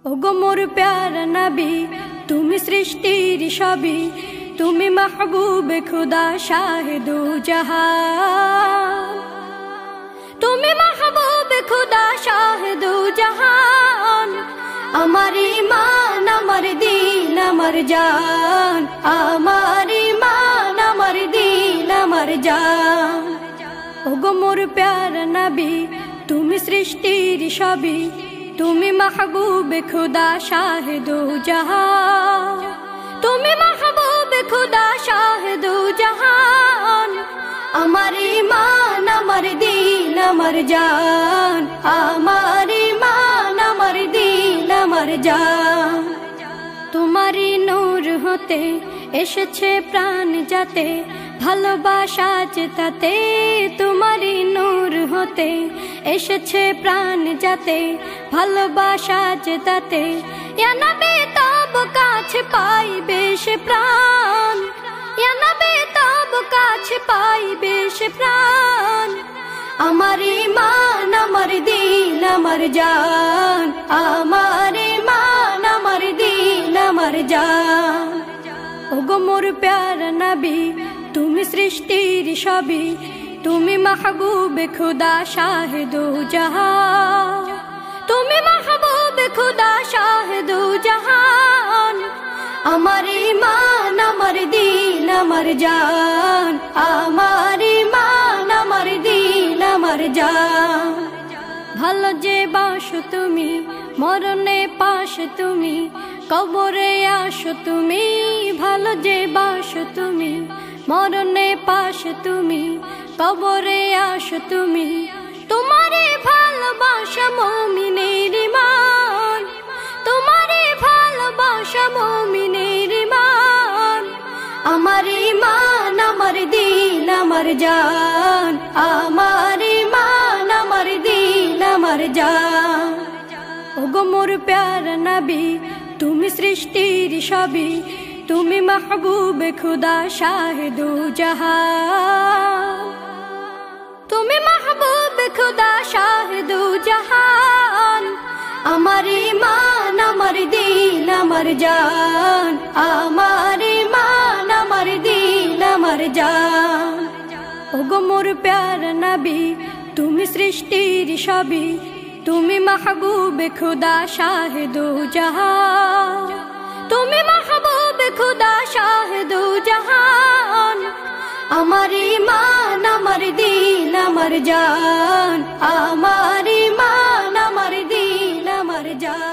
ওগো মোর প্যারা নবী, তুমি সৃষ্টির সবই, তুমি মাহবুবে খুদা শাহে দু জাহান, তুমি মাহবুবে খুদা শাহে দু জাহান। আমার ঈমান আমার দিন আমার জান, আমার ঈমান আমার দিন আমার জান। ওগো মোর প্যারা নবী, তুমি সৃষ্টির সবই, তুমি মাহবুবে খুদা শাহে দু জাহান, তুমি মাহবুবে খুদা শাহে দু জাহান। আমার ঈমান আমার দিন আমার জান, আমার ঈমান আমার দিন আমার জান। তোমারই নূর হতে এসেছে প্রাণ যাতে, ভালোবাসা চেতাতে। তোমারই নূর হতে এসেছে প্রাণ যাতে, ভালোবাসা চেতাতে। ইয়া নবী তব কাছে পাইবে সে প্রাণ, ইয়া নবী তব কাছে পাইবে সে প্রাণ। আমার ঈমান আমার দিন আমার জান, আমার ঈমান আমার দিন আমার জান। ওগো মোর প্যারা নবী, তুমি সৃষ্টির সবই, তুমি মাহবুবে খুদা শাহে দু জাহান, তুমি মাহবুবে খুদা শাহে দু জাহান। আমার ঈমান আমার দিন আমার জান, আমার ঈমান আমার দিন আমার জান। ভালো যে বাসো তুমি, মরণে পাশে তুমি, কবরে আসো তুমি। ভালো যে বাসো তুমি, মরণে পাশে তুমি, কবরে আসো তুমি। তোমারে ভালোবাসা মুমিনের ঈমান, তোমারে ভালোবাসা মুমিনের ঈমান। আমার ঈমান আমার দিন আমার জান, আমার ঈমান আমার দিন আমার জান। ওগো মোর প্যারা নবী, তুমি সৃষ্টির সবই, তুমি মাহবুবে খুদা শাহে দু জাহান, তুমি মাহবুবে খুদা শাহে দু জাহান। আমার ঈমান আমার দিন আমার জান, আমার ঈমান আমার দিন আমার জান। ওগো মোর প্যারা নবী, তুমি সৃষ্টির সবই, তুমি মাহবুবে খুদা শাহে দু জাহান, তুমি মাহবুবে খুদা শাহে দু জাহান। আমার ঈমান আমার দিন আমার জান, আমার ঈমান আমার দিন আমার জান।